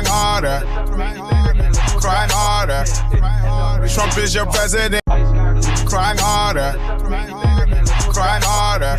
crying harder, crying harder. Trump is your president. Crying harder, crying harder.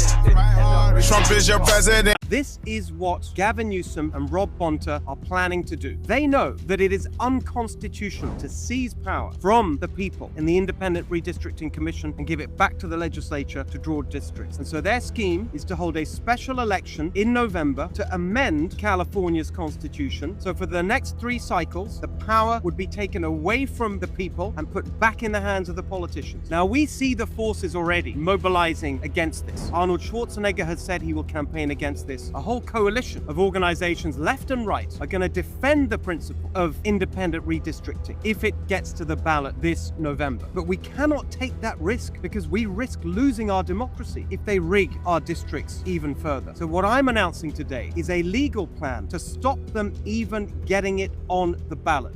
Trump is your president. This is what Gavin Newsom and Rob Bonta are planning to do. They know that it is unconstitutional to seize power from the people in the Independent Redistricting Commission and give it back to the legislature to draw districts. And so their scheme is to hold a special election in November to amend California's constitution. So for the next 3 cycles, the power would be taken away from the people and put back in the hands of the politicians. Now we see the forces already mobilizing against this. Arnold Schwarzenegger has said he will campaign against this. A whole coalition of organizations left and right are going to defend the principle of independent redistricting if it gets to the ballot this November. But we cannot take that risk because we risk losing our democracy if they rig our districts even further. So what I'm announcing today is a legal plan to stop them even getting it on the ballot.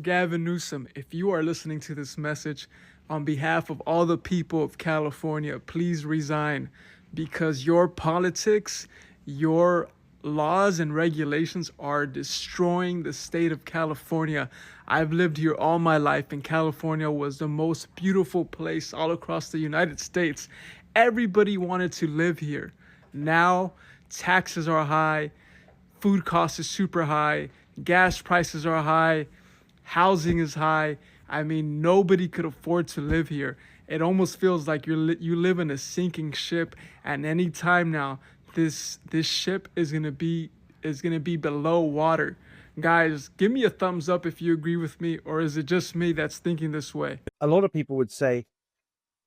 Gavin Newsom, if you are listening to this message, on behalf of all the people of California, please resign. Because your politics, your laws and regulations are destroying the state of California. I've lived here all my life, and California was the most beautiful place all across the United States. Everybody wanted to live here. Now, taxes are high, food costs is super high, gas prices are high, housing is high. I mean, nobody could afford to live here. It almost feels like you live in a sinking ship, and any time now, this ship is gonna be below water. Guys, give me a thumbs up if you agree with me, or is it just me that's thinking this way? A lot of people would say,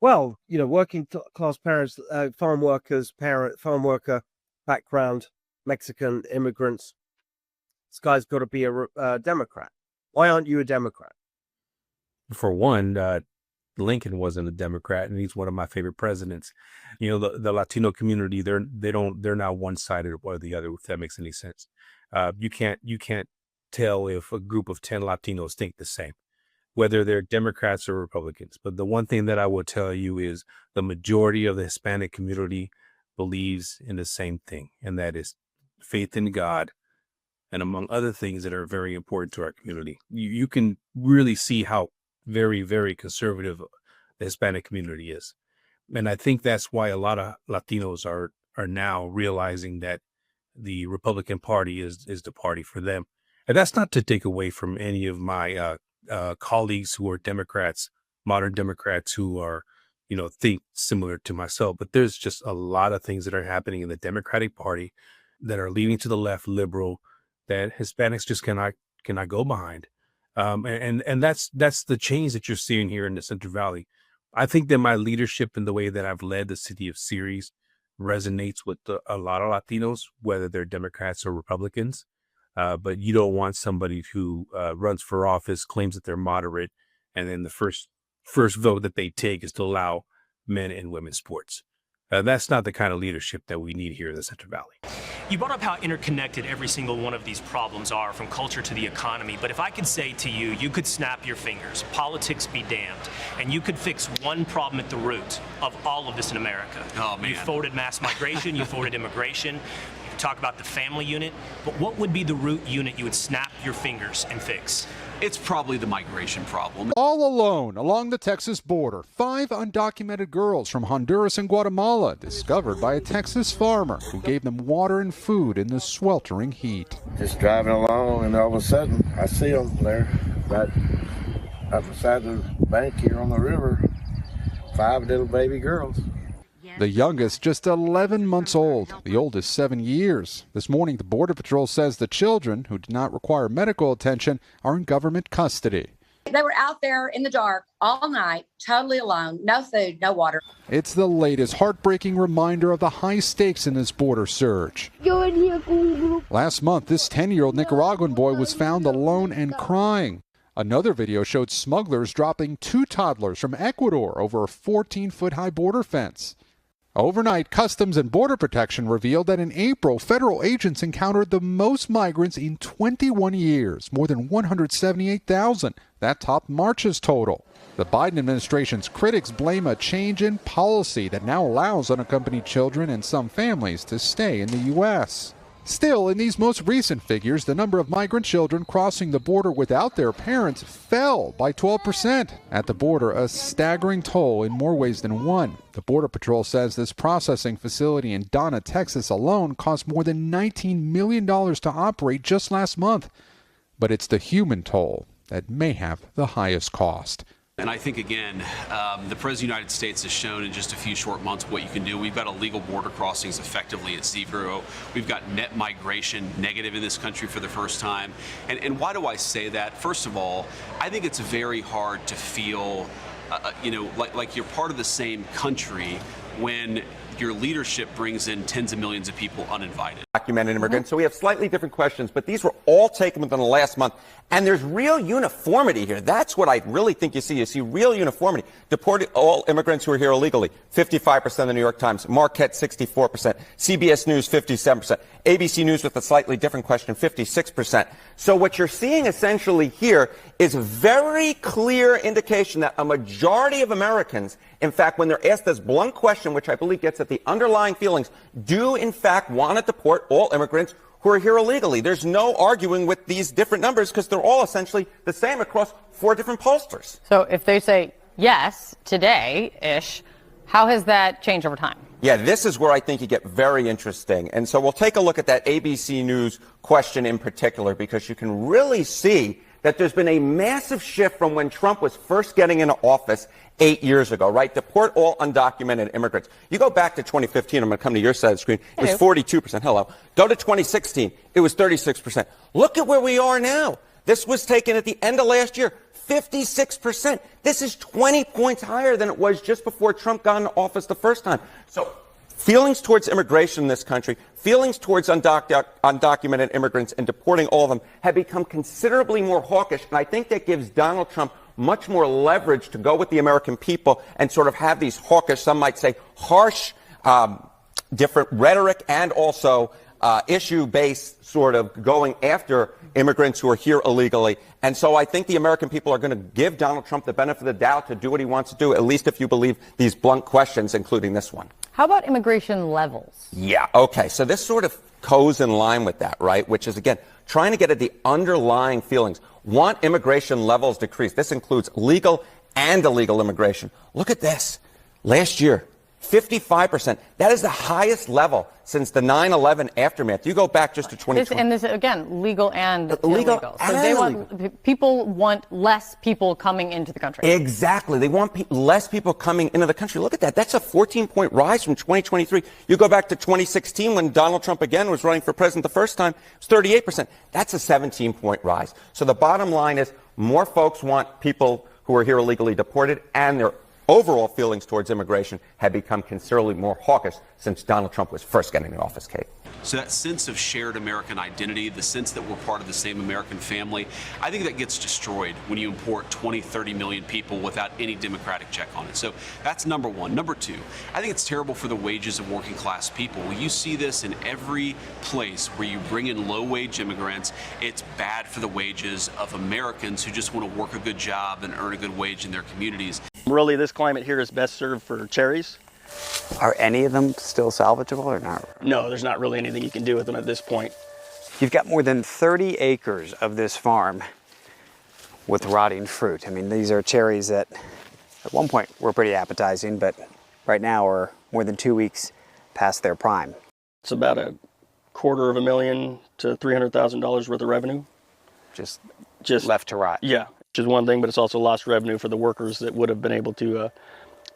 well, you know, working class parents, farm worker background, Mexican immigrants, this guy's got to be a Democrat. Why aren't you a Democrat? For one, Lincoln wasn't a Democrat, and he's one of my favorite presidents. You know, the Latino community, they're not one-sided or the other, if that makes any sense. You can't tell if a group of 10 Latinos think the same, whether they're Democrats or Republicans. But the one thing that I will tell you is the majority of the Hispanic community believes in the same thing, and that is faith in God, and among other things that are very important to our community. You can really see how very, very conservative the Hispanic community is. And I think that's why a lot of Latinos are now realizing that the Republican Party is the party for them. And that's not to take away from any of my colleagues who are Democrats, modern Democrats who are, you know, think similar to myself. But there's just a lot of things that are happening in the Democratic Party that are leaning to the left, liberal, that Hispanics just cannot go behind. And that's the change that you're seeing here in the Central Valley. I think that my leadership and the way that I've led the city of Ceres resonates with a lot of Latinos, whether they're Democrats or Republicans. But you don't want somebody who runs for office, claims that they're moderate, and then the first vote that they take is to allow men and women's sports. That's not the kind of leadership that we need here in the Central Valley. You brought up how interconnected every single one of these problems are, from culture to the economy. But if I could say to you, you could snap your fingers, politics be damned, and you could fix one problem at the root of all of this in America. Oh, man. You forwarded mass migration, you forwarded immigration, you talk about the family unit, but what would be the root unit you would snap your fingers and fix? It's probably the migration problem. All alone along the Texas border, 5 undocumented girls from Honduras and Guatemala discovered by a Texas farmer who gave them water and food in the sweltering heat. Just driving along, and all of a sudden, I see them there, right up beside the bank here on the river, 5 little baby girls. The youngest just 11 months old, the oldest 7 years. This morning, the Border Patrol says the children, who did not require medical attention, are in government custody. They were out there in the dark all night, totally alone, no food, no water. It's the latest heartbreaking reminder of the high stakes in this border surge. Last month, this 10-year-old Nicaraguan boy was found alone and crying. Another video showed smugglers dropping 2 toddlers from Ecuador over a 14-foot-high border fence. Overnight, Customs and Border Protection revealed that in April, federal agents encountered the most migrants in 21 years, more than 178,000. That topped March's total. The Biden administration's critics blame a change in policy that now allows unaccompanied children and some families to stay in the U.S. Still, in these most recent figures, the number of migrant children crossing the border without their parents fell by 12%. At the border, a staggering toll in more ways than one. The Border Patrol says this processing facility in Donna, Texas alone cost more than $19 million to operate just last month. But it's the human toll that may have the highest cost. And I think, again, the President of the United States has shown in just a few short months what you can do. We've got illegal border crossings effectively at zero. We've got net migration negative in this country for the first time. And why do I say that? First of all, I think it's very hard to feel, like you're part of the same country when your leadership brings in tens of millions of people uninvited. Documented immigrants. So we have slightly different questions, but these were all taken within the last month. And there's real uniformity here. That's what I really think you see. You see real uniformity. Deported all immigrants who are here illegally, 55% of the New York Times. Marquette, 64%. CBS News, 57%. ABC News with a slightly different question, 56%. So what you're seeing essentially here is a very clear indication that a majority of Americans, in fact, when they're asked this blunt question, which I believe gets at the underlying feelings, do in fact want to deport all immigrants who are here illegally. There's no arguing with these different numbers because they're all essentially the same across 4 different pollsters. So if they say yes today-ish, how has that changed over time? Yeah, this is where I think you get very interesting. And so we'll take a look at that ABC News question in particular because you can really see that there's been a massive shift from when Trump was first getting into office 8 years ago, right? Deport all undocumented immigrants. You go back to 2015, I'm going to come to your side of the screen, it was 42%. Hello. Go to 2016, it was 36%. Look at where we are now. This was taken at the end of last year, 56%. This is 20 points higher than it was just before Trump got into office the first time. So feelings towards immigration in this country, feelings towards undocumented immigrants and deporting all of them have become considerably more hawkish. And I think that gives Donald Trump much more leverage to go with the American people and sort of have these hawkish, some might say harsh, different rhetoric and also issue-based sort of going after immigrants who are here illegally. And so I think the American people are going to give Donald Trump the benefit of the doubt to do what he wants to do, at least if you believe these blunt questions, including this one. How about immigration levels? Yeah, okay. So this sort of goes in line with that, right? Which is, again, trying to get at the underlying feelings. Want immigration levels decreased. This includes legal and illegal immigration. Look at this. Last year, 55%. That is the highest level since the 9/11 aftermath. You go back just to 2020. And this, again, legal and illegal. So people want less people coming into the country. Exactly. They want less people coming into the country. Look at that. That's a 14-point rise from 2023. You go back to 2016 when Donald Trump again was running for president the first time. It was 38%. That's a 17-point rise. So the bottom line is more folks want people who are here illegally deported, and their overall feelings towards immigration have become considerably more hawkish since Donald Trump was first getting into office, Kate. So that sense of shared American identity, the sense that we're part of the same American family, I think that gets destroyed when you import 20, 30 million people without any democratic check on it. So that's number one. Number two, I think it's terrible for the wages of working class people. You see this in every place where you bring in low-wage immigrants. It's bad for the wages of Americans who just want to work a good job and earn a good wage in their communities. Really, this climate here is best served for cherries. Are any of them still salvageable or not? No, there's not really anything you can do with them at this point. You've got more than 30 acres of this farm with rotting fruit. I mean, these are cherries that at one point were pretty appetizing, but right now are more than 2 weeks past their prime. It's about $250,000 to $300,000 worth of revenue. Just left to rot. Yeah, which is one thing, but it's also lost revenue for the workers that would have been able to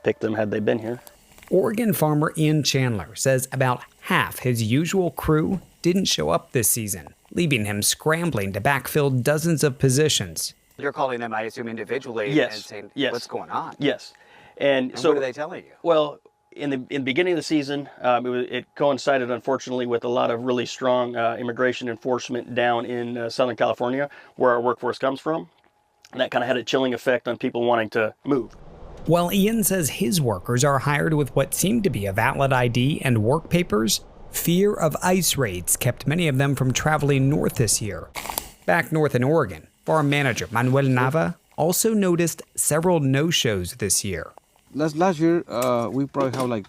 pick them had they been here. Oregon farmer Ian Chandler says about half his usual crew didn't show up this season, leaving him scrambling to backfill dozens of positions. You're calling them, I assume, individually yes. and saying, yes. what's going on? Yes. And so what are they telling you? Well, in the beginning of the season, it coincided, unfortunately, with a lot of really strong immigration enforcement down in Southern California, where our workforce comes from. And that kind of had a chilling effect on people wanting to move. While Ian says his workers are hired with what seemed to be a valid ID and work papers, fear of ICE raids kept many of them from traveling north this year. Back north in Oregon, farm manager Manuel Nava also noticed several no-shows this year. Last year, we probably have like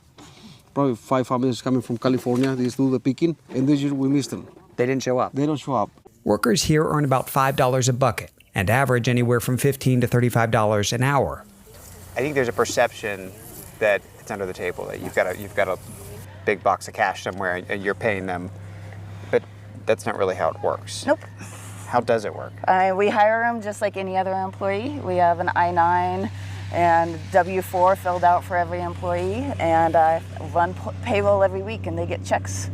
probably 5 families coming from California. These do the picking, and this year we missed them. They didn't show up. They don't show up. Workers here earn about $5 a bucket and average anywhere from $15 to $35 an hour. I think there's a perception that it's under the table, that you've got a big box of cash somewhere and you're paying them, but that's not really how it works. Nope. How does it work? We hire them just like any other employee. We have an I-9 and W-4 filled out for every employee, and run payroll every week, and they get checks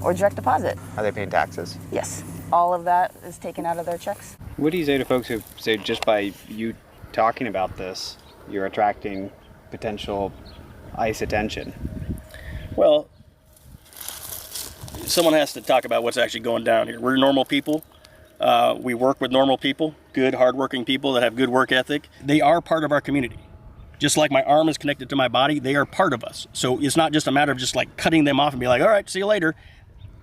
or direct deposit. Are they paying taxes? Yes. All of that is taken out of their checks. What do you say to folks who say just by you talking about this, you're attracting potential ICE attention? Well, someone has to talk about what's actually going down here. We're normal people. We work with normal people, good, hardworking people that have good work ethic. They are part of our community. Just like my arm is connected to my body, they are part of us. So it's not just a matter of just like cutting them off and be like, all right, see you later.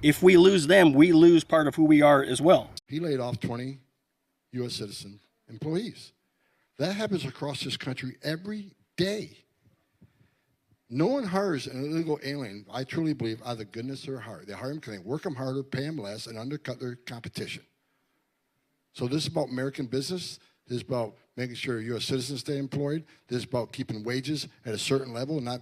If we lose them, we lose part of who we are as well. He laid off 20 U.S. citizen employees. That happens across this country every day. No one hires an illegal alien, I truly believe, out of the goodness of their heart. They hire them because they work them harder, pay them less, and undercut their competition. So this is about American business. This is about making sure U.S. citizens stay employed. This is about keeping wages at a certain level and not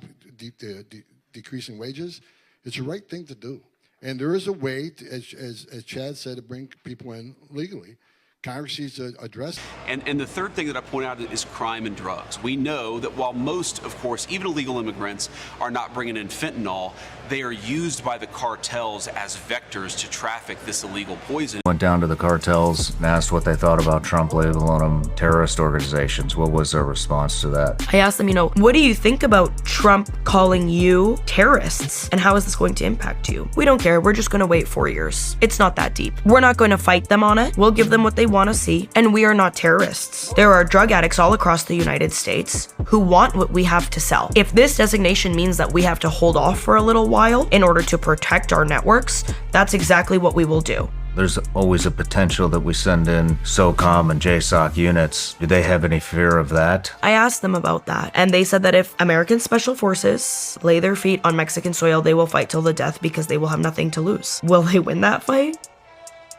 decreasing wages. It's the right thing to do. And there is a way, as Chad said, to bring people in legally. Congress needs to address. And the third thing that I point out is crime and drugs. We know that while most, of course, even illegal immigrants are not bringing in fentanyl, they are used by the cartels as vectors to traffic this illegal poison. Went down to the cartels and asked what they thought about Trump labeling them terrorist organizations. What was their response to that? I asked them, what do you think about Trump calling you terrorists? And how is this going to impact you? We don't care. We're just going to wait 4 years. It's not that deep. We're not going to fight them on it. We'll give them what they want to see. And we are not terrorists. There are drug addicts all across the United States who want what we have to sell. If this designation means that we have to hold off for a little while in order to protect our networks, that's exactly what we will do. There's always a potential that we send in SOCOM and JSOC units. Do they have any fear of that? I asked them about that, and they said that if American Special Forces lay their feet on Mexican soil, they will fight till the death because they will have nothing to lose. Will they win that fight?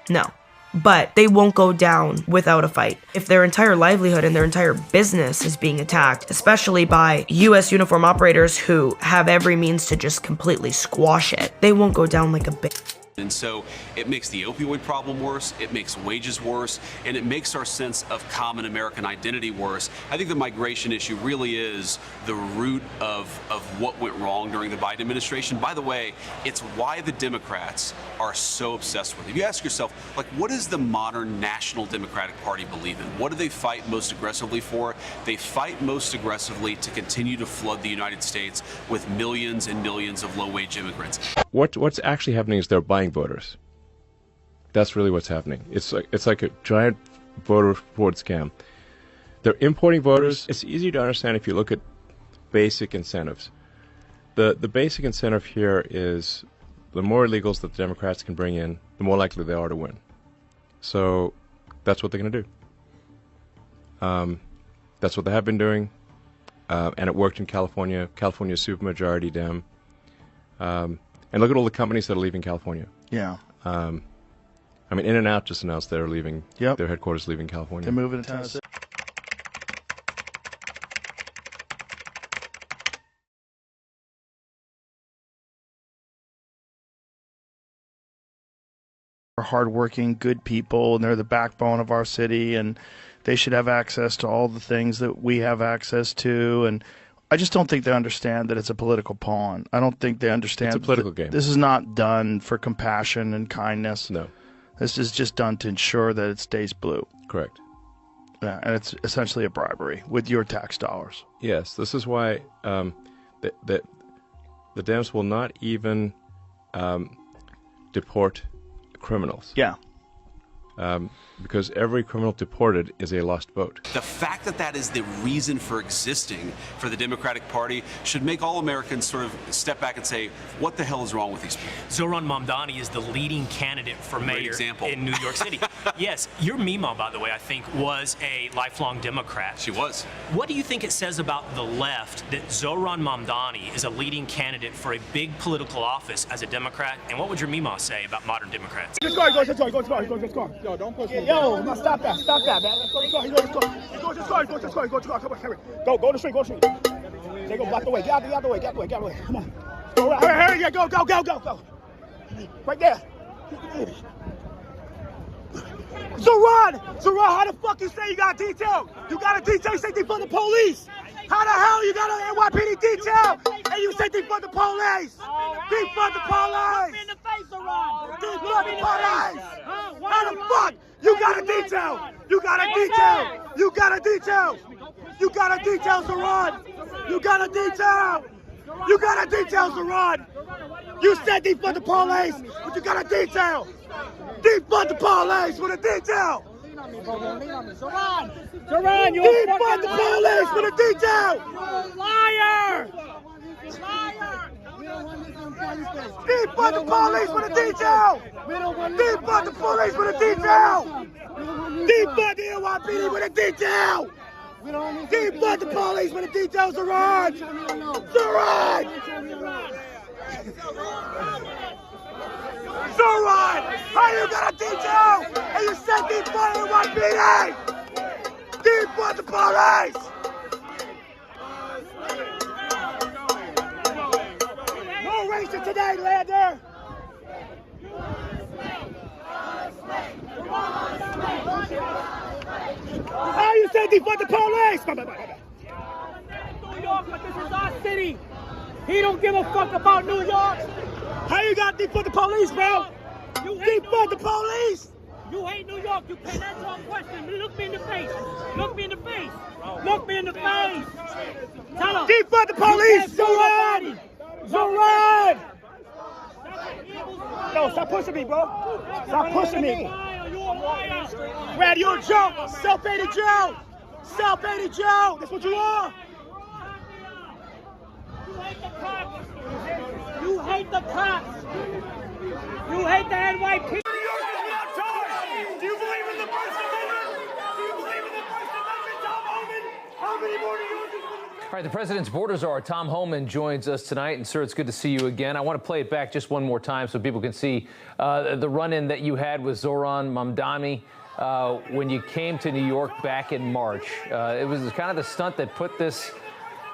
No. But they won't go down without a fight. If their entire livelihood and their entire business is being attacked, especially by U.S. uniform operators who have every means to just completely squash it, they won't go down like a bitch. And so it makes the opioid problem worse, it makes wages worse, and it makes our sense of common American identity worse. I think the migration issue really is the root of what went wrong during the Biden administration. By the way, it's why the Democrats are so obsessed with it. If you ask yourself, what does the modern National Democratic Party believe in? What do they fight most aggressively for? They fight most aggressively to continue to flood the United States with millions and millions of low-wage immigrants. What's actually happening is they're buying voters. That's really what's happening. It's like a giant voter fraud scam. They're importing voters. It's easy to understand if you look at basic incentives. The basic incentive here is the more illegals that the Democrats can bring in, the more likely they are to win. So that's what they're going to do. That's what they have been doing, and it worked in California. California's supermajority Dem. And look at all the companies that are leaving California. Yeah. I mean, In-N-Out just announced they're leaving. Yep. Their headquarters leaving California. They're moving to Tennessee. Are hardworking, good people, and they're the backbone of our city, and they should have access to all the things that we have access to. And I just don't think they understand that it's a political pawn. I don't think they understand. It's a political game. This is not done for compassion and kindness. No. This is just done to ensure that it stays blue. Correct. Yeah, and it's essentially a bribery with your tax dollars. Yes, this is why the Dems will not even deport criminals. Yeah. because every criminal deported is a lost vote. The fact that that is the reason for existing for the Democratic Party should make all Americans sort of step back and say, what the hell is wrong with these people? Zohran Mamdani is the leading candidate for mayor in New York City. Yes, your Mima, by the way, I think was a lifelong Democrat. She was. What do you think it says about the left that Zohran Mamdani is a leading candidate for a big political office as a Democrat? And what would your Mima say about modern Democrats? Let's go. Yo, don't push me. Yo, no, stop that, man. Let's go. Go to the street. They go block the way. Get out the way. Come on. Go right. Hurry, yeah, go. Right there. Zohran, how the fuck you say you got detail? You got a detail, you say defund the police. How the hell you got an NYPD detail and you say defund the police? Defund the police. Defund the police. How the fuck? You got a detail. You got a detail, Zohran. You got a detail, Zohran. You said defund the police, but you got a detail. Defund the police with a detail. Zohran, you defund the police with a detail. Liar. Defund the police with a detail. Defund the police with a detail. Defund the NYPD with a detail. Defund the police with a detail, Zohran. Zohran, how you got a detail and you said defund the NYPD? Defund the police. No racing today, Lander. How you say defund the police? New York, but this is our city. He don't give a fuck about New York. How you got defund the police, bro? You defund the police. You hate New York. You can't answer a question. Look me in the face. Tell him. Defund the police, Zohran. Yo, stop pushing me, bro. Stop pushing me. Brad, you're a joke. Self-hated Joe. That's what you are. You hate the cops. You hate the NYPD. Do you believe in the First Amendment? Tomhoman? How many more do you? All right, the president's border czar, Tomhoman, joins us tonight. And, sir, it's good to see you again. I want to play it back just one more time so people can see the run-in that you had with Zohran Mamdani when you came to New York back in March. It was kind of the stunt that put this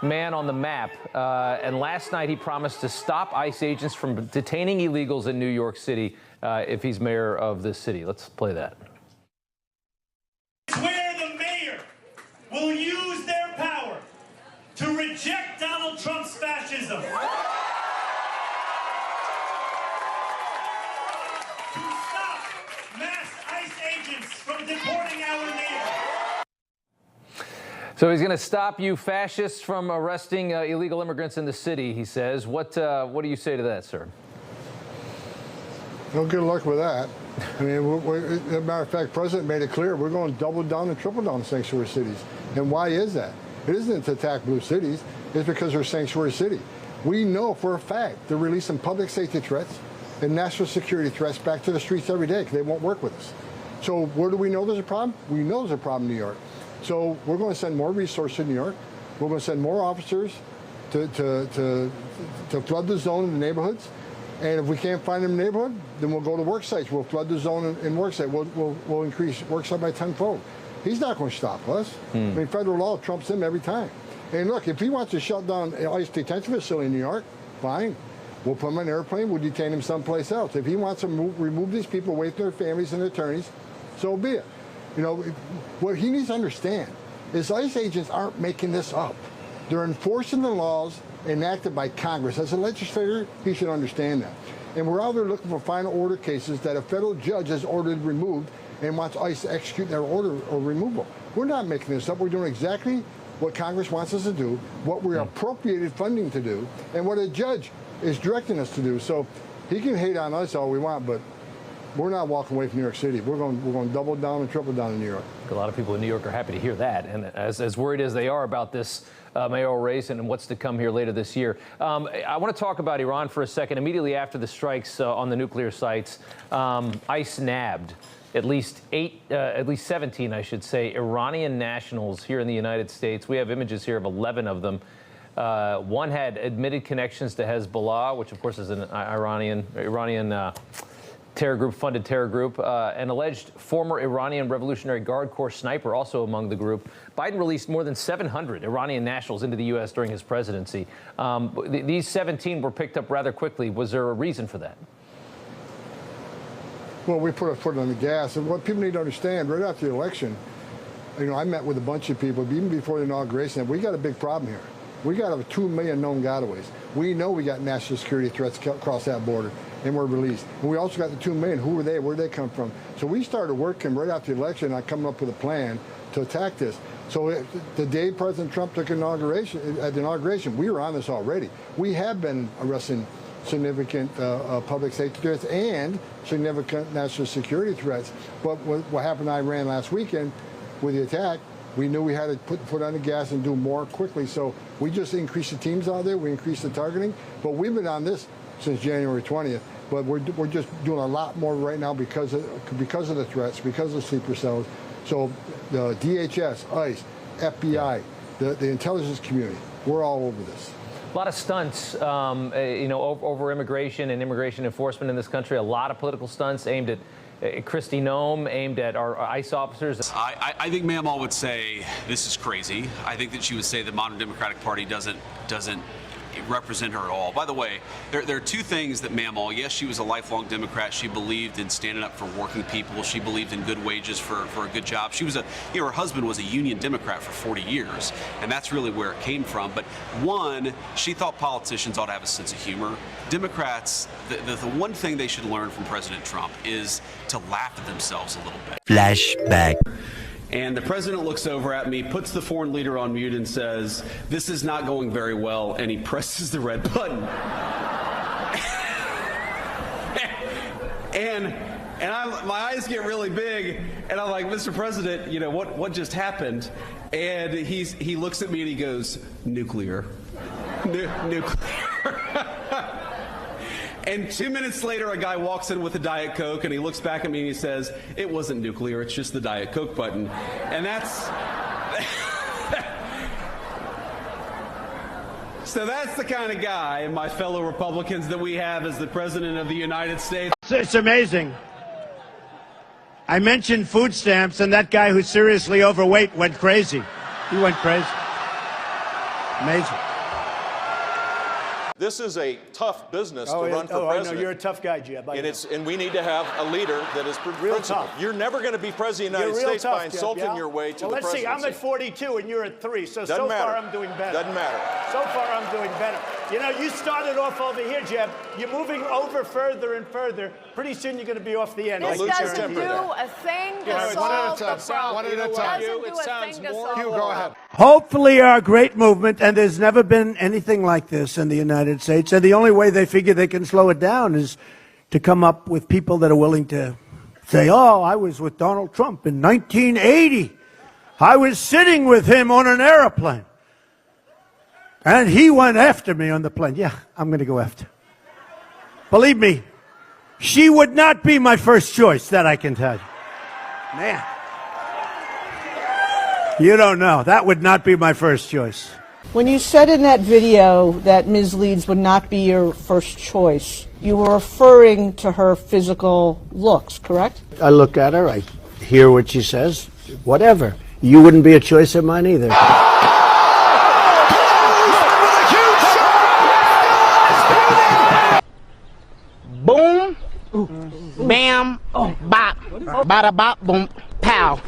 man on the map. And last night he promised to stop ICE agents from detaining illegals in New York City if he's mayor of this city. Let's play that. Where the mayor will use their power to reject Donald Trump's fascism. To stop mass ICE agents from deporting our neighbors. So he's going to stop you fascists from arresting illegal immigrants in the city, he says. What do you say to that, sir? No good luck with that. I mean, as a matter of fact, the president made it clear we're going to double down and triple down sanctuary cities. And why is that? It isn't to attack blue cities. It's because they're sanctuary city. We know for a fact they're releasing public safety threats and national security threats back to the streets every day because they won't work with us. So where do we know there's a problem? We know there's a problem in New York. So we're going to send more resources to New York. We're going to send more officers to flood the zone in the neighborhoods. And if we can't find them in the neighborhood, then we'll go to work sites. We'll flood the zone in work sites. We'll increase work site by tenfold. He's not going to stop us. I mean, federal law trumps him every time. And look, if he wants to shut down an ICE detention facility in New York, fine. We'll put him on an airplane. We'll detain him someplace else. If he wants to remove these people away from their families and their attorneys, so be it. You know, what he needs to understand is ICE agents aren't making this up. They're enforcing the laws enacted by Congress. As a legislator, he should understand that. And we're out there looking for final order cases that a federal judge has ordered removed and wants ICE to execute their order or removal. We're not making this up. We're doing exactly what Congress wants us to do, what we're appropriated funding to do, and what a judge is directing us to do. So he can hate on us all we want, but we're not walking away from New York City. We're going to double down and triple down in New York. A lot of people in New York are happy to hear that, and as worried as they are about this mayoral race and what's to come here later this year. I want to talk about Iran for a second. Immediately after the strikes on the nuclear sites, ICE nabbed at least 17, I should say, Iranian nationals here in the United States. We have images here of 11 of them. One had admitted connections to Hezbollah, which of course is an Iranian funded terror group. An alleged former Iranian Revolutionary Guard Corps sniper also among the group. Biden released more than 700 Iranian nationals into the U.S. during his presidency. These 17 were picked up rather quickly. Was there a reason for that? Well, we put our foot on the gas. And what people need to understand, right after the election, I met with a bunch of people, even before the inauguration, we got a big problem here. We got over 2 million known gotaways. We know we got national security threats across that border, and we're released. And we also got the 2 million. Who were they? Where did they come from? So we started working right after the election on coming up with a plan to attack this. So the day President Trump took at the inauguration, we were on this already. We have been arresting significant public safety threats and significant national security threats. But what happened in Iran last weekend with the attack, we knew we had to put the foot on the gas and do more quickly. So we just increased the teams out there. We increased the targeting. But we've been on this since January 20th. But we're just doing a lot more right now because of the threats, because of sleeper cells. So the DHS, ICE, FBI, the intelligence community, we're all over this. A lot of stunts, over immigration and immigration enforcement in this country. A lot of political stunts aimed at Kristi Noem, aimed at our ICE officers. I think Mamaw would say this is crazy. I think that she would say the modern Democratic Party doesn't represent her at all. By the way, there are two things that Mamaw, yes, she was a lifelong Democrat. She believed in standing up for working people. She believed in good wages for a good job. She was her husband was a union Democrat for 40 years, and that's really where it came from. But one, she thought politicians ought to have a sense of humor. Democrats, the one thing they should learn from President Trump is to laugh at themselves a little bit. Flashback. And the president looks over at me, puts the foreign leader on mute and says, "This is not going very well," and he presses the red button. and my eyes get really big, and I'm like, "Mr. President, what just happened?" And he looks at me and he goes, "Nuclear." Nuclear. And 2 minutes later, a guy walks in with a Diet Coke, and he looks back at me and he says, "It wasn't nuclear, it's just the Diet Coke button." And that's... So that's the kind of guy, and my fellow Republicans, that we have as the President of the United States. It's amazing. I mentioned food stamps, and that guy who's seriously overweight went crazy. He went crazy. Amazing. This is a tough business to run for president. I know. You're a tough guy, Jeb. And we need to have a leader that is principled. You're never going to be president of the United States by insulting your way to the presidency. Let's see. I'm at 42 and you're at 3. So far I'm doing better. Doesn't matter. So far I'm doing better. You started off over here, Jeb. You're moving over further and further. Pretty soon you're going to be off the end. This doesn't do a thing to solve the problem. One at a time. It sounds more. Hugh, go ahead. Hopefully our great movement, and there's never been anything like this in the United States, and the only way they figure they can slow it down is to come up with people that are willing to say, "Oh, I was with Donald Trump in 1980. I was sitting with him on an airplane, and he went after me on the plane." Yeah, I'm going to go after. Believe me, she would not be my first choice, that I can tell you. Man. You don't know. That would not be my first choice. When you said in that video that Ms. Leeds would not be your first choice, you were referring to her physical looks, correct? I look at her, I hear what she says, whatever. You wouldn't be a choice of mine either. Boom, bam, bop, bada bop, boom, pow.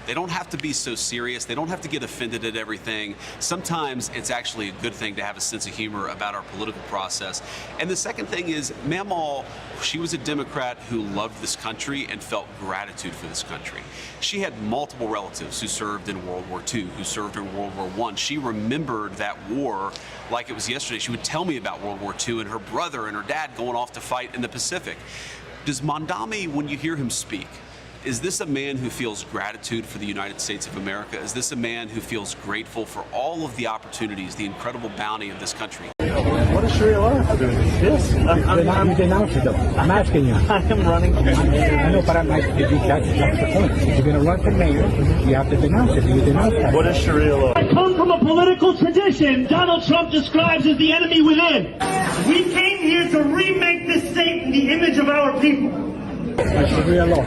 They don't have to be so serious. They don't have to get offended at everything. Sometimes it's actually a good thing to have a sense of humor about our political process. And the second thing is, Mamaw, she was a Democrat who loved this country and felt gratitude for this country. She had multiple relatives who served in World War II, who served in World War I. She remembered that war like it was yesterday. She would tell me about World War II and her brother and her dad going off to fight in the Pacific. Does Mamdani, when you hear him speak, is this a man who feels gratitude for the United States of America? Is this a man who feels grateful for all of the opportunities, the incredible bounty of this country? What is Sharia law? This? I'm denouncing them. I'm asking you. I am running. I know, but I'm asking you. That's the point. If you're going to run for mayor, you have to denounce it. Do you denounce that? What is Sharia law? I come from a political tradition Donald Trump describes as the enemy within. We came here to remake this state in the image of our people. Sharia law.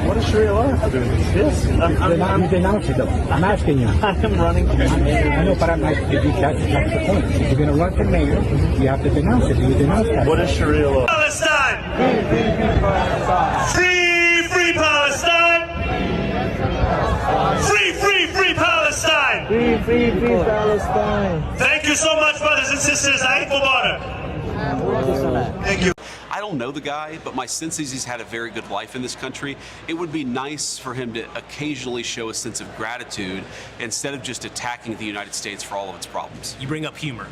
What is Sharia law? This? I'm denouncing them. I'm asking you. I am running. I know, but I'm asking you. That's the point. If you're going to run for mayor, you have to denounce it. Do you denounce that? What is Sharia law? Palestine! Free, free Palestine! Free, free, free Palestine! Free, free, free Palestine! Thank you so much, brothers and sisters. Eid Mubarak. Thank you. I don't know the guy, but my sense is he's had a very good life in this country. It would be nice for him to occasionally show a sense of gratitude instead of just attacking the United States for all of its problems. You bring up humor.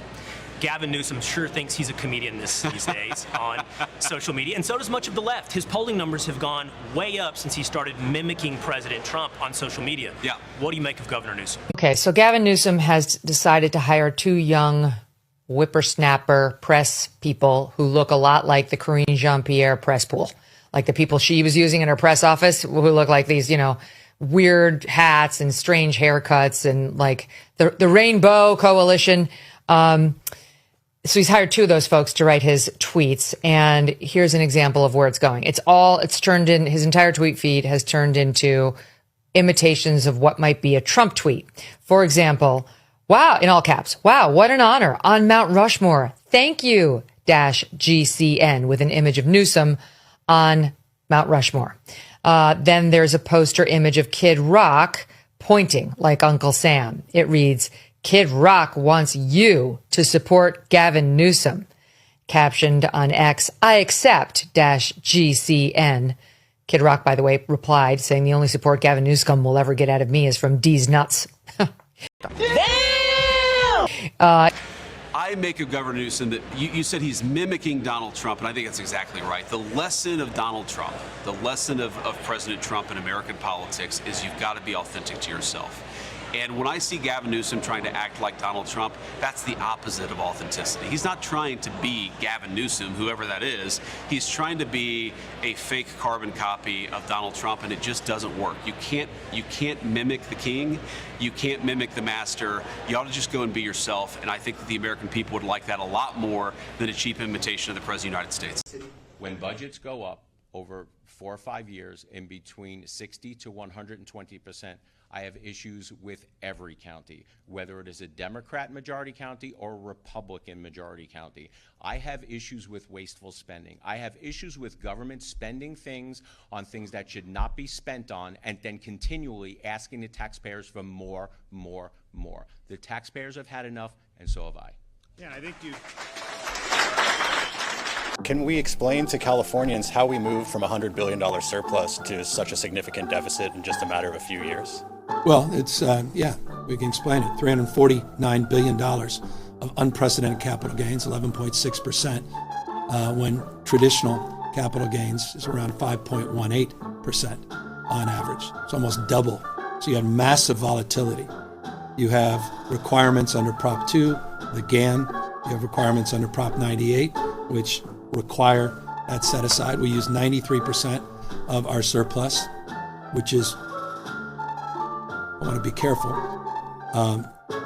Gavin Newsom sure thinks he's a comedian these days on social media, and so does much of the left. His polling numbers have gone way up since he started mimicking President Trump on social media. Yeah. What do you make of Governor Newsom? Okay, so Gavin Newsom has decided to hire 2 young whippersnapper press people who look a lot like the Karine Jean-Pierre press pool, like the people she was using in her press office, who look like these, weird hats and strange haircuts and like the Rainbow Coalition. So he's hired 2 of those folks to write his tweets. And here's an example of where it's going. It's turned in, his entire tweet feed has turned into imitations of what might be a Trump tweet. For example, wow, in all caps, wow, what an honor on Mount Rushmore. Thank you, -GCN, with an image of Newsom on Mount Rushmore. Then there's a poster image of Kid Rock pointing like Uncle Sam. It reads, Kid Rock wants you to support Gavin Newsom. Captioned on X, I accept -GCN. Kid Rock, by the way, replied saying the only support Gavin Newsom will ever get out of me is from D's nuts. I make of Governor Newsom that you said he's mimicking Donald Trump, and I think that's exactly right. The lesson of Donald Trump, the lesson of President Trump in American politics is you've got to be authentic to yourself. And when I see Gavin Newsom trying to act like Donald Trump, that's the opposite of authenticity. He's not trying to be Gavin Newsom, whoever that is. He's trying to be a fake carbon copy of Donald Trump, and it just doesn't work. You can't mimic the king. You can't mimic the master. You ought to just go and be yourself, and I think that the American people would like that a lot more than a cheap imitation of the President of the United States. When budgets go up over 4 or 5 years in between 60 to 120%, I have issues with every county, whether it is a Democrat majority county or a Republican majority county. I have issues with wasteful spending. I have issues with government spending things on things that should not be spent on and then continually asking the taxpayers for more, more, more. The taxpayers have had enough, and so have I. Yeah, I think you... Can we explain to Californians how we moved from a $100 billion surplus to such a significant deficit in just a matter of a few years? Well, it's, we can explain it. $349 billion of unprecedented capital gains, 11.6%, when traditional capital gains is around 5.18% on average. It's almost double. So you have massive volatility. You have requirements under Prop 2, the GAN. You have requirements under Prop 98, which require that set aside. We use 93% of our surplus, which is, I want to be careful,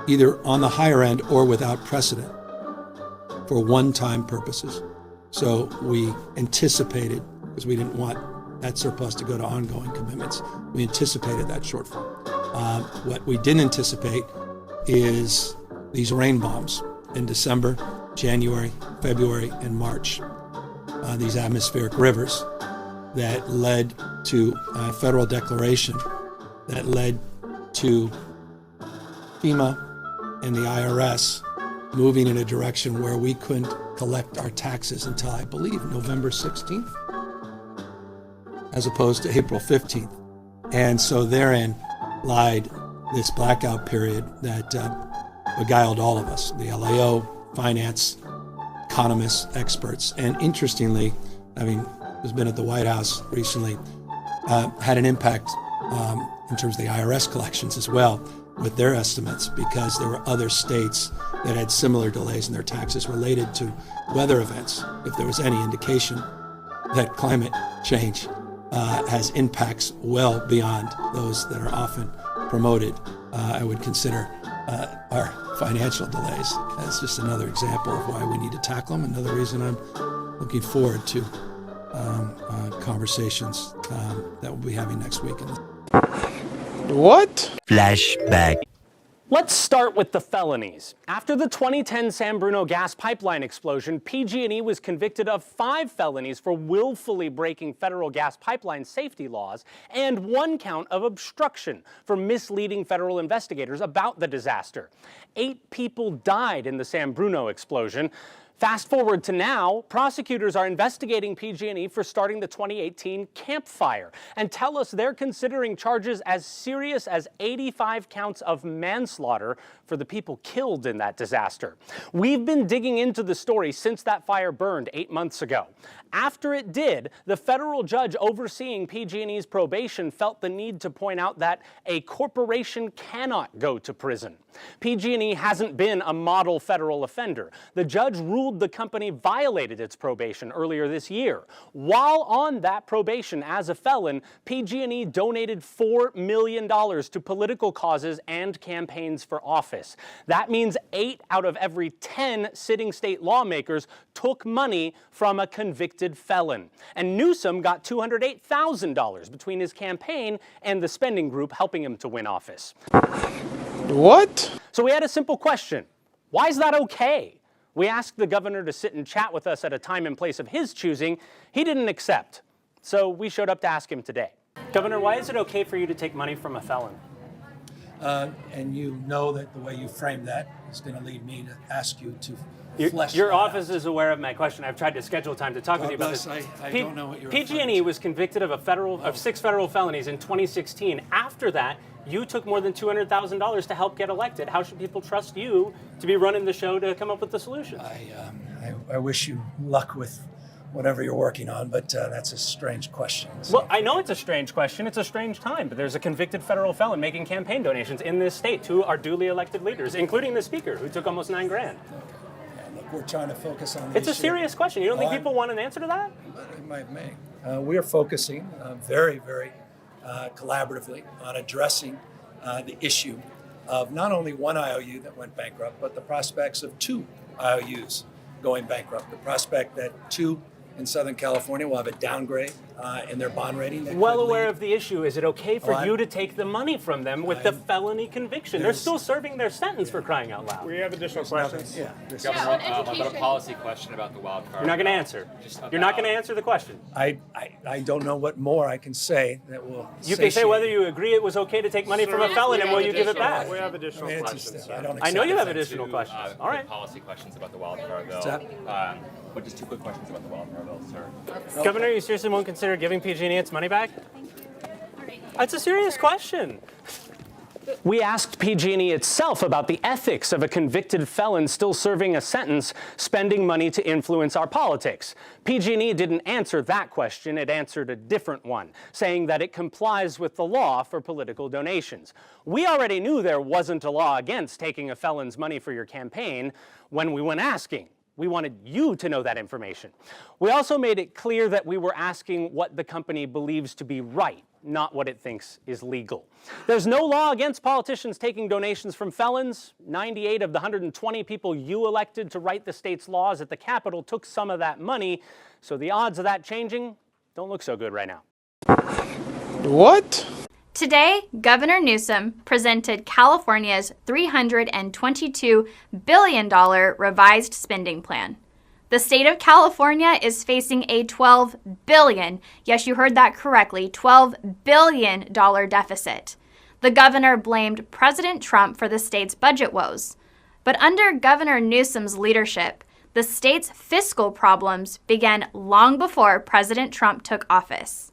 either on the higher end or without precedent for one-time purposes. So we anticipated, because we didn't want that surplus to go to ongoing commitments, we anticipated that shortfall. What we didn't anticipate is these rain bombs in December, January, February, and March. These atmospheric rivers that led to a federal declaration that led to FEMA and the IRS moving in a direction where we couldn't collect our taxes until, I believe, November 16th, as opposed to April 15th. And so therein lied this blackout period that beguiled all of us, the LAO, finance, economists, experts. And interestingly, who's been at the White House recently, had an impact in terms of the IRS collections as well with their estimates, because there were other states that had similar delays in their taxes related to weather events. If there was any indication that climate change has impacts well beyond those that are often promoted, I would consider our financial delays as just another example of why we need to tackle them. Another reason I'm looking forward to conversations that we'll be having next week. What? Flashback. Let's start with the felonies. After the 2010 San Bruno gas pipeline explosion, PG&E was convicted of 5 felonies for willfully breaking federal gas pipeline safety laws and 1 count of obstruction for misleading federal investigators about the disaster. 8 people died in the San Bruno explosion. Fast forward to now, prosecutors are investigating PG&E for starting the 2018 Camp Fire and tell us they're considering charges as serious as 85 counts of manslaughter for the people killed in that disaster. We've been digging into the story since that fire burned 8 months ago. After it did, the federal judge overseeing PG&E's probation felt the need to point out that a corporation cannot go to prison. PG&E hasn't been a model federal offender. The judge ruled the company violated its probation earlier this year. While on that probation as a felon, PG&E donated $4 million to political causes and campaigns for office. That means 8 out of every 10 sitting state lawmakers took money from a convicted felon. And Newsom got $208,000 between his campaign and the spending group helping him to win office. What? So we had a simple question. Why is that okay? We asked the governor to sit and chat with us at a time and place of his choosing. He didn't accept. So we showed up to ask him today. Governor, why is it okay for you to take money from a felon? And you know that the way you frame that is going to lead me to ask you to flesh Your that office out. is aware of my question. I've tried to schedule time to talk with you about this. I don't know what you're PG&E was convicted of 6 federal felonies in 2016. After that, you took more than $200,000 to help get elected. How should people trust you to be running the show to come up with the solution? I wish you luck with whatever you're working on, but that's a strange question. So. Well, I know it's a strange question. It's a strange time, but there's a convicted federal felon making campaign donations in this state to our duly elected leaders, including the speaker, who took almost $9,000. Yeah, look, we're trying to focus on the It's a serious question. You don't think people want an answer to that? We are focusing very, very collaboratively on addressing the issue of not only one IOU that went bankrupt, but the prospects of 2 IOUs going bankrupt. The prospect that 2 in Southern California will have a downgrade in their bond rating. Well aware of the issue. Is it okay for you to take the money from them with the felony conviction? They're still serving their sentence, for crying out loud. We have additional questions. Governor, I've got a policy question about the wildfire. You're not going to answer. You're not going to answer the question. I don't know what more I can say that will. You can say whether you agree it was okay to take money from a felon, and will you give it back? We have additional questions. I know you have additional questions. All right. Policy questions about the wildfire bill. But just 2 quick questions about the wildfire bill, sir. Governor, you seriously won't consider giving PG&E its money back? That's a serious question. We asked PG&E itself about the ethics of a convicted felon still serving a sentence spending money to influence our politics. PG&E didn't answer that question. It answered a different one, saying that it complies with the law for political donations. We already knew there wasn't a law against taking a felon's money for your campaign when we went asking. We wanted you to know that information. We also made it clear that we were asking what the company believes to be right, not what it thinks is legal. There's no law against politicians taking donations from felons. 98 of the 120 people you elected to write the state's laws at the Capitol took some of that money, so the odds of that changing don't look so good right now. What? Today, Governor Newsom presented California's $322 billion revised spending plan. The state of California is facing a $12 billion, yes, you heard that correctly, $12 billion deficit. The governor blamed President Trump for the state's budget woes. But under Governor Newsom's leadership, the state's fiscal problems began long before President Trump took office.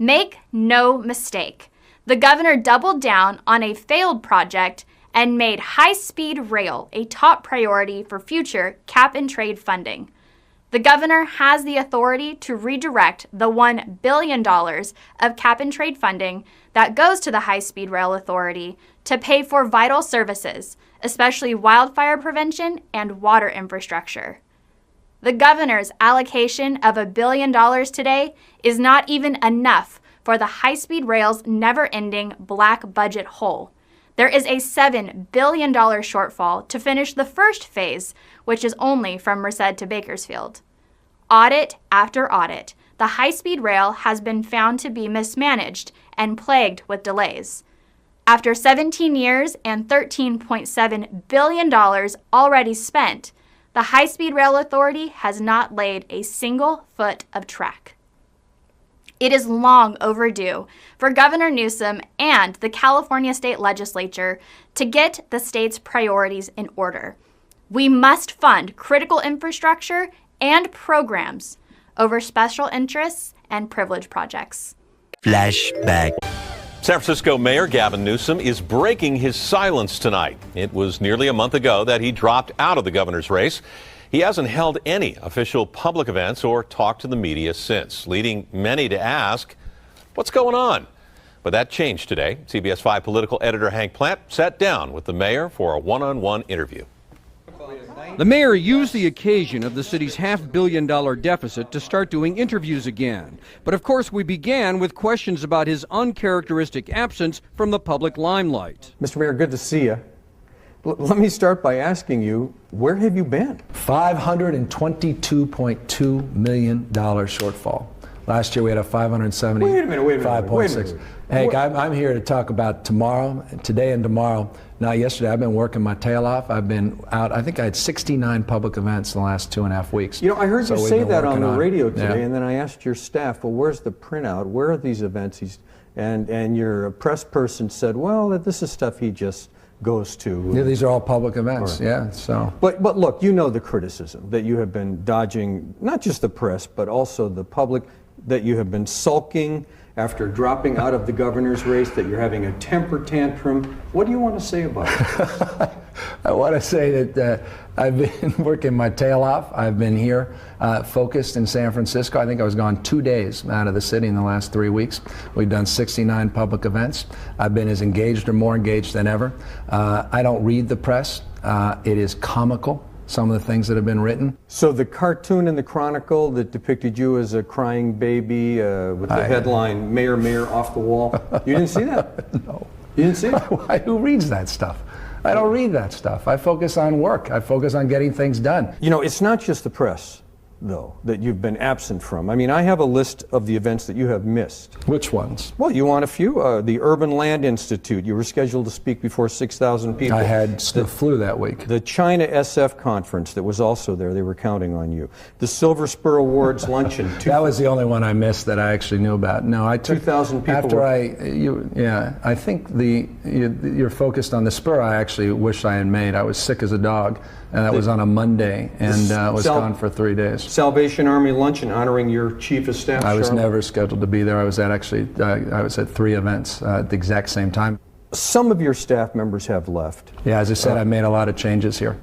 Make no mistake, the governor doubled down on a failed project and made high-speed rail a top priority for future cap-and-trade funding. The governor has the authority to redirect the $1 billion of cap-and-trade funding that goes to the High-Speed Rail Authority to pay for vital services, especially wildfire prevention and water infrastructure. The governor's allocation of $1 billion today is not even enough for the high-speed rail's never-ending black budget hole. There is a $7 billion shortfall to finish the first phase, which is only from Merced to Bakersfield. Audit after audit, the high-speed rail has been found to be mismanaged and plagued with delays. After 17 years and $13.7 billion already spent, the High-Speed Rail Authority has not laid a single foot of track. It is long overdue for Governor Newsom and the California State Legislature to get the state's priorities in order. We must fund critical infrastructure and programs over special interests and privilege projects. Flashback. San Francisco Mayor Gavin Newsom is breaking his silence tonight. It was nearly a month ago that he dropped out of the governor's race. He hasn't held any official public events or talked to the media since, leading many to ask, what's going on? But that changed today. CBS 5 political editor Hank Plant sat down with the mayor for a one-on-one interview. The mayor used the occasion of the city's $500 million deficit to start doing interviews again. But of course, we began with questions about his uncharacteristic absence from the public limelight. Mr. Mayor, good to see you. Let me start by asking you, where have you been? $522.2 million shortfall. Last year we had a 570. Wait a minute. 5.6. Hank, I'm here to talk about tomorrow, today and tomorrow. Now, yesterday I've been working my tail off. I've been out. I think I had 69 public events in the last 2.5 weeks. You know, I heard you say that on the radio today, yeah. And then I asked your staff, well, where's the printout? Where are these events? And your press person said, well, this is stuff he just goes to. Yeah, these are all public events, yeah. So. But look, you know the criticism that you have been dodging, not just the press, but also the public, that you have been sulking after dropping out of the governor's race, that you're having a temper tantrum. What do you want to say about it? I want to say that I've been working my tail off. I've been here focused in San Francisco. I think I was gone 2 days out of the city in the last 3 weeks. We've done 69 public events. I've been as engaged or more engaged than ever. I don't read the press. It is comical, some of the things that have been written. So the cartoon in the Chronicle that depicted you as a crying baby with the headline, Mayor, Mayor, off the wall, you didn't see that? No. You didn't see it? Who reads that stuff? I don't read that stuff. I focus on work. I focus on getting things done. You know, it's not just the press, though, that you've been absent from. I mean, I have a list of the events that you have missed. Which ones? Well, you want a few. The Urban Land Institute. You were scheduled to speak before 6,000 people. I had the flu that week. The China SF conference that was also there. They were counting on you. The Silver Spur Awards luncheon. That was the only one I missed that I actually knew about. No, I took 2,000 people. I think you're focused on the Spur. I actually wish I had made. I was sick as a dog, and that was on a Monday, and was gone for 3 days. Salvation Army luncheon honoring your chief of staff. I was never scheduled to be there. I was at 3 events at the exact same time. Some of your staff members have left. Yeah, as I said, I made a lot of changes here.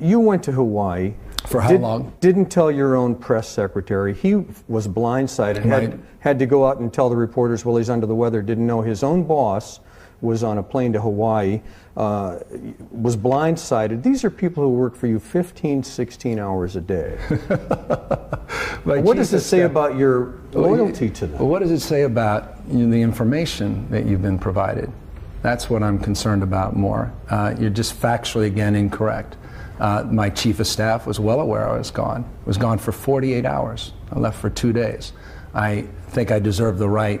You went to Hawaii. For how long? Didn't tell your own press secretary. He was blindsided. Had to go out and tell the reporters, well, he's under the weather. Didn't know his own boss was on a plane to Hawaii, was blindsided. These are people who work for you 15, 16 hours a day. What does it say about your loyalty to them? Well, what does it say about the information that you've been provided? That's what I'm concerned about more. You're just factually, again, incorrect. My chief of staff was well aware I was gone. I was gone for 48 hours. I left for 2 days. I think I deserve the right,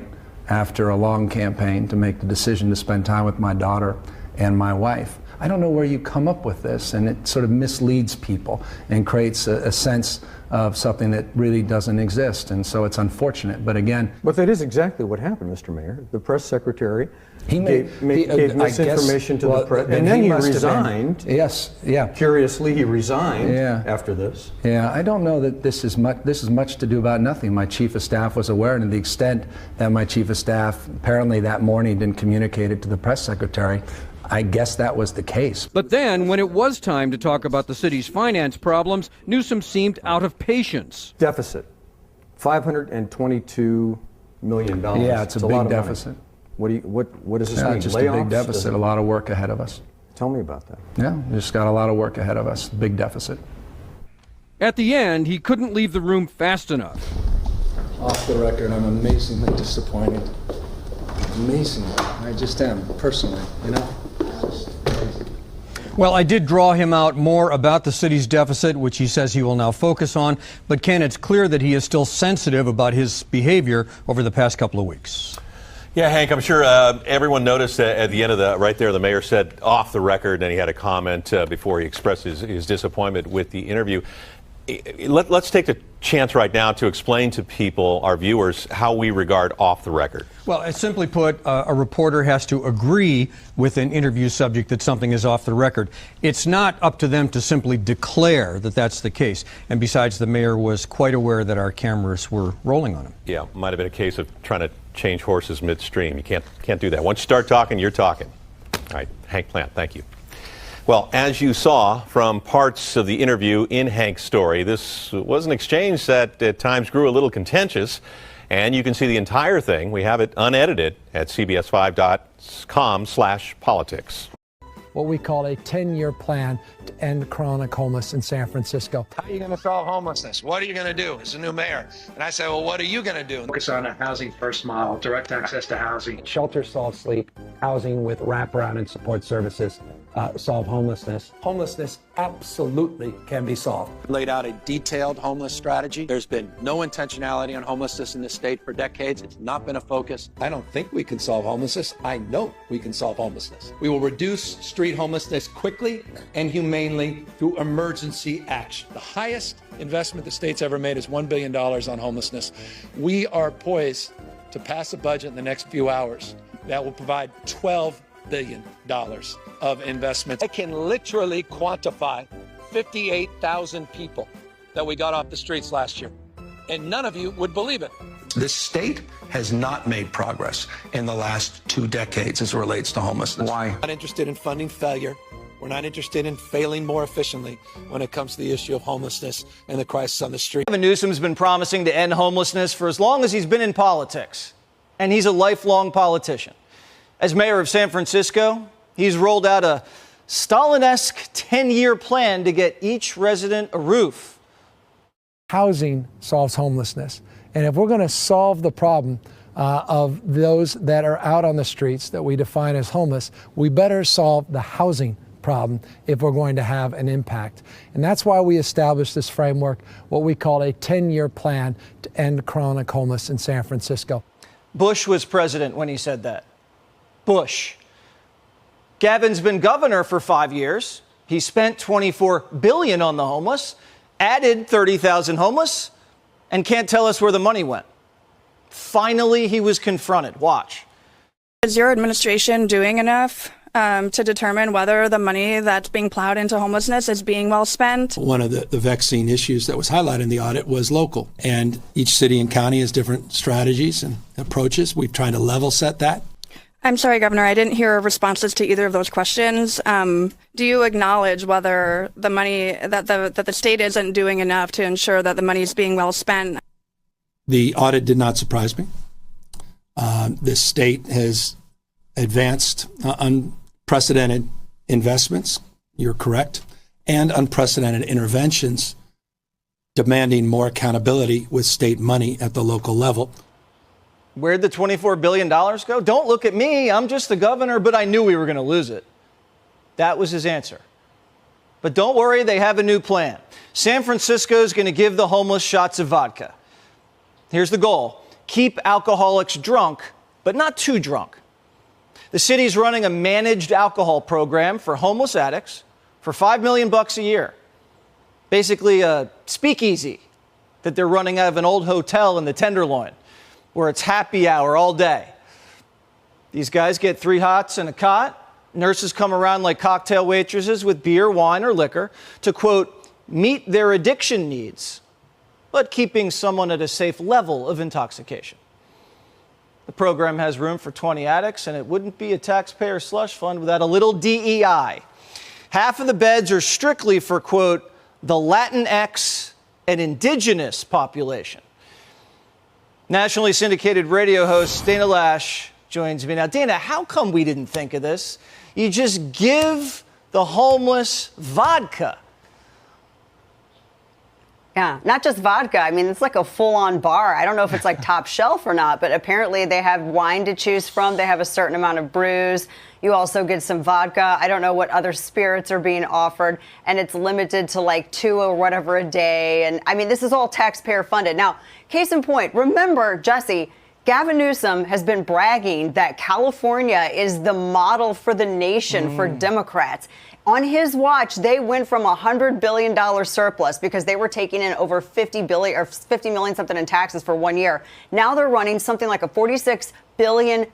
after a long campaign, to make the decision to spend time with my daughter and my wife. I don't know where you come up with this, and it sort of misleads people and creates a sense of something that really doesn't exist, and so it's unfortunate. But again, but that is exactly what happened, Mr. Mayor. The press secretary gave misinformation to the press, and then he resigned. Yes, yeah. Curiously, he resigned after this. Yeah, I don't know that this is much to do about nothing. My chief of staff was aware, and to the extent that my chief of staff apparently that morning didn't communicate it to the press secretary, I guess that was the case. But then, when it was time to talk about the city's finance problems, Newsom seemed out of patience. Deficit, $522 million. Yeah, it's a big deficit. What does this mean? Just a big deficit, a lot of work ahead of us. Tell me about that. Yeah, we just got a lot of work ahead of us, big deficit. At the end, he couldn't leave the room fast enough. Off the record, I'm amazingly disappointed. Amazingly. I just am, personally, you know? Well, I did draw him out more about the city's deficit, which he says he will now focus on. But Ken, it's clear that he is still sensitive about his behavior over the past couple of weeks. Yeah, Hank, I'm sure everyone noticed at the end of right there, the mayor said off the record, and he had a comment before he expressed his disappointment with the interview. Let's take the chance right now to explain to people, our viewers, how we regard off the record. Well, simply put, a reporter has to agree with an interview subject that something is off the record. It's not up to them to simply declare that that's the case. And besides, the mayor was quite aware that our cameras were rolling on him. Yeah, might have been a case of trying to change horses midstream. You can't do that. Once you start talking, you're talking. All right, Hank Plant, thank you. Well, as you saw from parts of the interview in Hank's story, this was an exchange that at times grew a little contentious, and you can see the entire thing. We have it unedited at cbs5.com/politics. What we call a 10-year plan to end chronic homelessness in San Francisco. How are you going to solve homelessness? What are you going to do as a new mayor? And I say, well, what are you going to do? Focus on a housing first model, direct access to housing. Shelter, solve sleep, housing with wraparound and support services, solve homelessness. Homelessness absolutely can be solved. Laid out a detailed homeless strategy. There's been no intentionality on homelessness in this state for decades. It's not been a focus. I don't think we can solve homelessness. I know we can solve homelessness. We will reduce street homelessness quickly and humanely through emergency action. The highest investment the state's ever made is $1 billion on homelessness. We are poised to pass a budget in the next few hours that will provide $12 billion of investment. I can literally quantify 58,000 people that we got off the streets last year, and none of you would believe it. This state has not made progress in the last 2 decades as it relates to homelessness. Why? We're not interested in funding failure. We're not interested in failing more efficiently when it comes to the issue of homelessness and the crisis on the street. Gavin Newsom's been promising to end homelessness for as long as he's been in politics, and he's a lifelong politician. As mayor of San Francisco, he's rolled out a Stalin-esque 10-year plan to get each resident a roof. Housing solves homelessness. And if we're going to solve the problem of those that are out on the streets that we define as homeless, we better solve the housing problem if we're going to have an impact. And that's why we established this framework, what we call a 10-year plan to end chronic homelessness in San Francisco. Bush was president when he said that. Bush. Gavin's been governor for 5 years. He spent $24 billion on the homeless, added 30,000 homeless, and can't tell us where the money went. Finally, he was confronted. Watch. Is your administration doing enough to determine whether the money that's being plowed into homelessness is being well spent? One of the vexing issues that was highlighted in the audit was local. And each city and county has different strategies and approaches. We've tried to level set that. I'm sorry, Governor, I didn't hear responses to either of those questions. Do you acknowledge whether the money that the state isn't doing enough to ensure that the money is being well spent? The audit did not surprise me. The state has advanced unprecedented investments, you're correct, and unprecedented interventions demanding more accountability with state money at the local level. Where'd the $24 billion go? Don't look at me. I'm just the governor, but I knew we were going to lose it. That was his answer. But don't worry, they have a new plan. San Francisco's going to give the homeless shots of vodka. Here's the goal. Keep alcoholics drunk, but not too drunk. The city's running a managed alcohol program for homeless addicts for $5 million a year. Basically a speakeasy that they're running out of an old hotel in the Tenderloin where it's happy hour all day. These guys get 3 hots and a cot. Nurses come around like cocktail waitresses with beer, wine, or liquor to, quote, meet their addiction needs, but keeping someone at a safe level of intoxication. The program has room for 20 addicts, and it wouldn't be a taxpayer slush fund without a little DEI. Half of the beds are strictly for, quote, the Latinx and indigenous population. Nationally syndicated radio host Dana Lash joins me now. Dana, how come we didn't think of this? You just give the homeless vodka. Yeah, not just vodka. I mean, it's like a full-on bar. I don't know if it's like top shelf or not, but apparently they have wine to choose from. They have a certain amount of brews. You also get some vodka. I don't know what other spirits are being offered, and it's limited to like 2 or whatever a day. And I mean, this is all taxpayer funded. Now, case in point, remember, Jesse, Gavin Newsom has been bragging that California is the model for the nation for Democrats. On his watch, they went from a $100 billion surplus because they were taking in over $50 million something in taxes for 1 year. Now they're running something like a $46 billion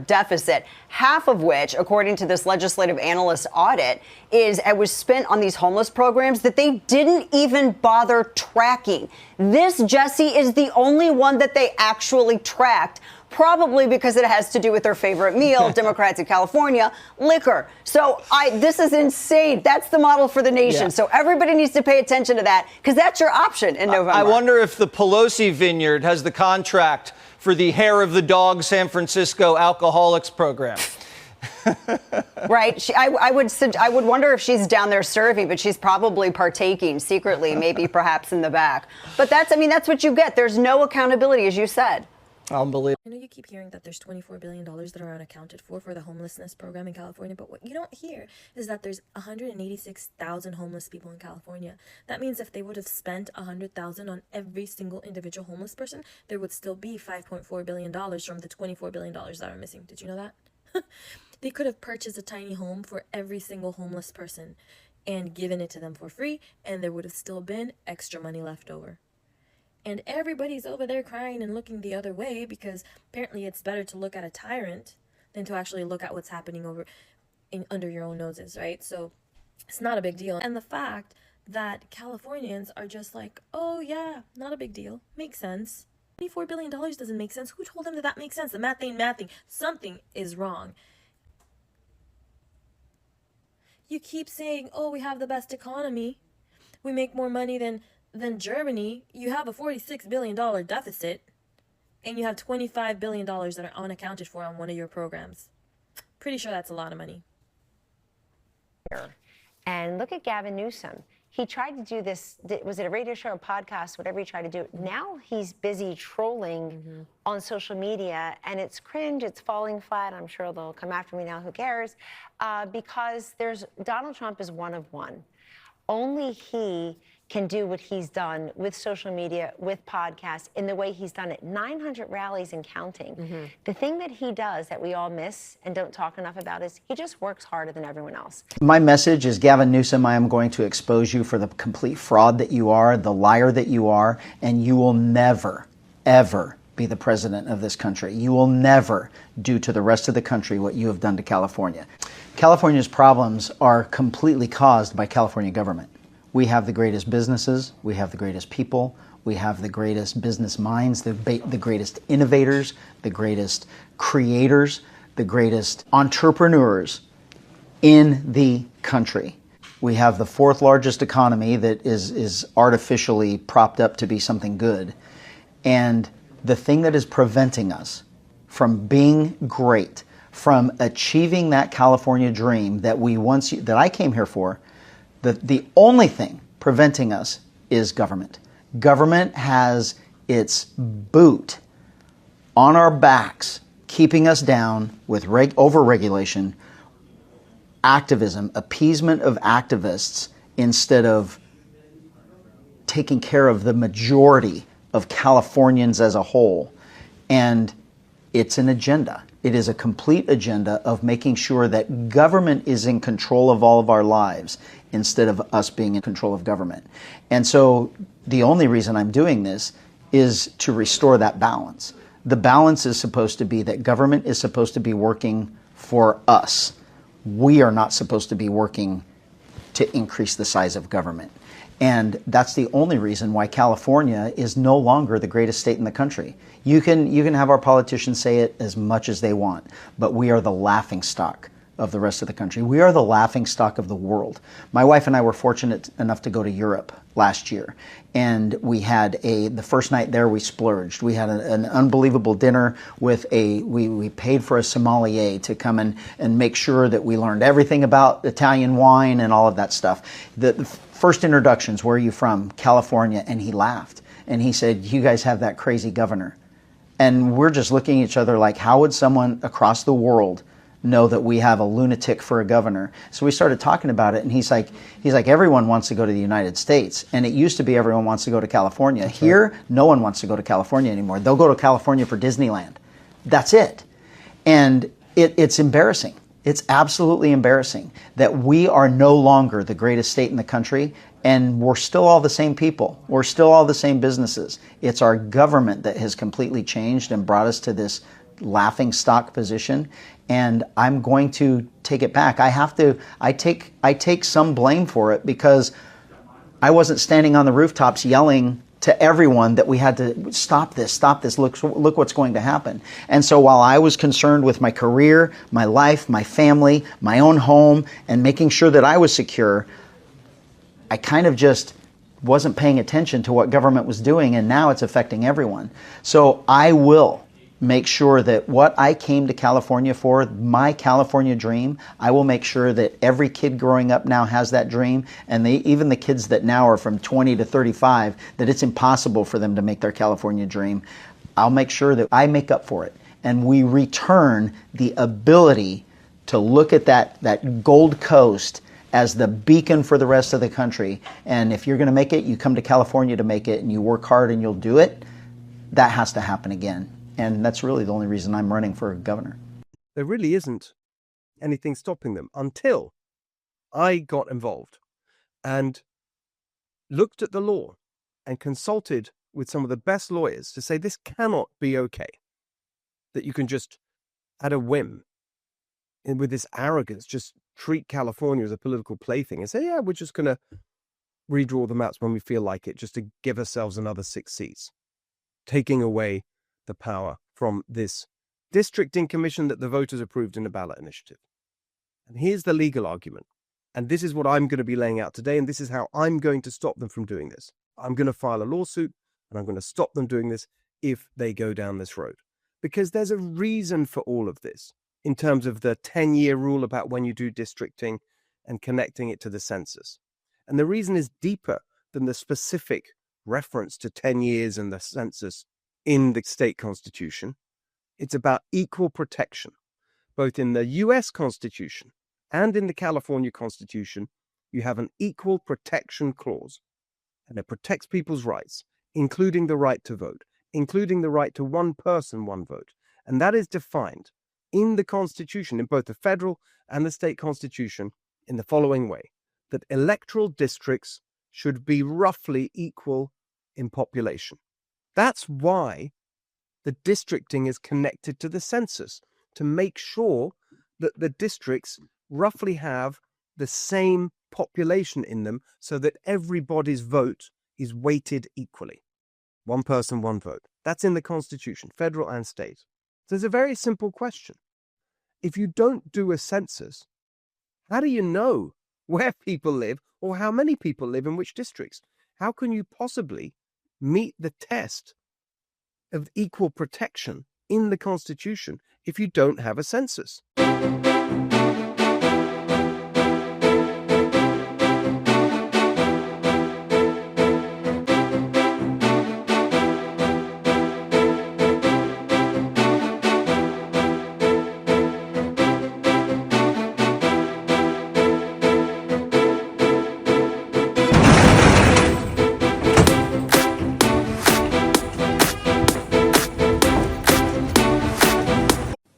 deficit, half of which, according to this legislative analyst audit, was spent on these homeless programs that they didn't even bother tracking. This, Jesse, is the only one that they actually tracked. Probably because it has to do with their favorite meal, Democrats in California, liquor. So this is insane. That's the model for the nation. Yeah. So everybody needs to pay attention to that because that's your option in November. I wonder if the Pelosi Vineyard has the contract for the Hair of the Dog San Francisco Alcoholics program. Right. I would wonder if she's down there serving, but she's probably partaking secretly, maybe perhaps in the back. But that's what you get. There's no accountability, as you said. Unbelievable. I know you keep hearing that there's $24 billion that are unaccounted for the homelessness program in California, but what you don't hear is that there's 186,000 homeless people in California. That means if they would have spent $100,000 on every single individual homeless person, there would still be $5.4 billion from the $24 billion that are missing. Did you know that? They could have purchased a tiny home for every single homeless person and given it to them for free, and there would have still been extra money left over. And everybody's over there crying and looking the other way because apparently it's better to look at a tyrant than to actually look at what's happening under your own noses, right? So it's not a big deal. And the fact that Californians are just like, oh yeah, not a big deal. Makes sense. $24 billion doesn't make sense. Who told them that makes sense? The math ain't mathing. Something is wrong. You keep saying, oh, we have the best economy. We make more money than Germany. You have a $46 billion deficit, and you have $25 billion that are unaccounted for on one of your programs. Pretty sure that's a lot of money. And look at Gavin Newsom. He tried to do this, was it a radio show or podcast, whatever he tried to do. Now he's busy trolling on social media, and it's cringe, it's falling flat. I'm sure they'll come after me now, who cares? Because Donald Trump is one of one. Only he can do what he's done with social media, with podcasts, in the way he's done it. 900 rallies and counting. The thing that he does that we all miss and don't talk enough about is he just works harder than everyone else. My message is, Gavin Newsom, I am going to expose you for the complete fraud that you are, the liar that you are, and you will never, ever be the president of this country. You will never do to the rest of the country what you have done to California. California's problems are completely caused by California government. We have the greatest businesses, we have the greatest people, we have the greatest business minds, the greatest innovators, the greatest creators, the greatest entrepreneurs in the country. We have the 4th largest economy that is artificially propped up to be something good. And the thing that is preventing us from being great, from achieving that California dream that I came here for, the only thing preventing us is government. Government has its boot on our backs, keeping us down with over-regulation, activism, appeasement of activists, instead of taking care of the majority of Californians as a whole. And It's an agenda. It is a complete agenda of making sure that government is in control of all of our lives instead of us being in control of government. And so the only reason I'm doing this is to restore that balance. The balance is supposed to be that government is supposed to be working for us. We are not supposed to be working to increase the size of government. And that's the only reason why California is no longer the greatest state in the country. You can have our politicians say it as much as they want, but we are the laughingstock of the rest of the country. We are the laughingstock of the world. My wife and I were fortunate enough to go to Europe last year, and we had the first night there we splurged. We had an unbelievable dinner with we paid for a sommelier to come and make sure that we learned everything about Italian wine and all of that stuff. The first introductions, where are you from? California. And he laughed and he said, you guys have that crazy governor. And we're just looking at each other like, how would someone across the world know that we have a lunatic for a governor? So we started talking about it, and he's like, everyone wants to go to the United States, and it used to be everyone wants to go to California. That's Here, right. No one wants to go to California anymore. They'll go to California for Disneyland. That's it. And it's embarrassing. It's absolutely embarrassing that we are no longer the greatest state in the country, and we're still all the same people. We're still all the same businesses. It's our government that has completely changed and brought us to this laughing stock position, and I'm going to take it back. I take some blame for it, because I wasn't standing on the rooftops yelling to everyone that we had to stop this, look what's going to happen. And so while I was concerned with my career, my life, my family, my own home, and making sure that I was secure, I kind of just wasn't paying attention to what government was doing, and now it's affecting everyone. So I will make sure that what I came to California for, my California dream, I will make sure that every kid growing up now has that dream, and even the kids that now are from 20 to 35, that it's impossible for them to make their California dream. I'll make sure that I make up for it, and we return the ability to look at that Gold Coast as the beacon for the rest of the country. And if you're going to make it, you come to California to make it, and you work hard and you'll do it. That has to happen again. And that's really the only reason I'm running for governor. There really isn't anything stopping them until I got involved and looked at the law and consulted with some of the best lawyers to say this cannot be okay. That you can just, at a whim, and with this arrogance, just treat California as a political plaything and say, yeah, we're just going to redraw the maps when we feel like it, just to give ourselves another 6 seats, taking away the power from this districting commission that the voters approved in a ballot initiative. And here's the legal argument. And this is what I'm going to be laying out today. And this is how I'm going to stop them from doing this. I'm going to file a lawsuit, and I'm going to stop them doing this if they go down this road. Because there's a reason for all of this in terms of the 10-year rule about when you do districting and connecting it to the census. And the reason is deeper than the specific reference to 10 years and the census in the state constitution. It's about equal protection. Both in the US Constitution and in the California Constitution, you have an equal protection clause, and it protects people's rights, including the right to vote, including the right to one person, one vote. And that is defined in the Constitution, in both the federal and the state constitution, in the following way: that electoral districts should be roughly equal in population. That's why the districting is connected to the census, to make sure that the districts roughly have the same population in them, so that everybody's vote is weighted equally. One person, one vote. That's in the Constitution, federal and state. So there's a very simple question. If you don't do a census, how do you know where people live or how many people live in which districts? How can you possibly meet the test of equal protection in the Constitution if you don't have a census?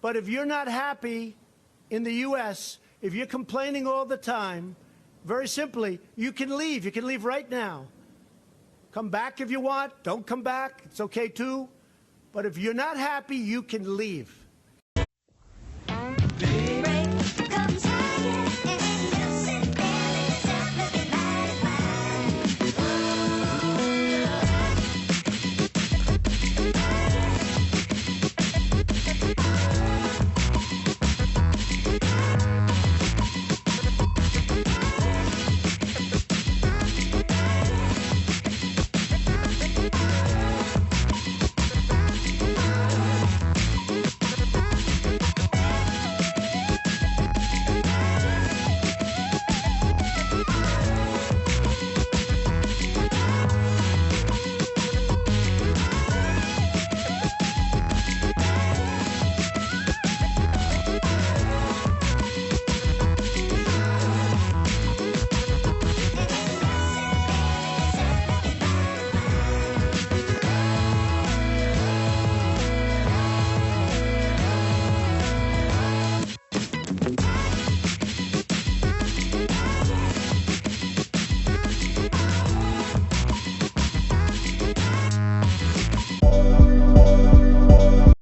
But if you're not happy in the U.S., if you're complaining all the time, very simply, you can leave. You can leave right now. Come back if you want. Don't come back. It's okay too. But if you're not happy, you can leave.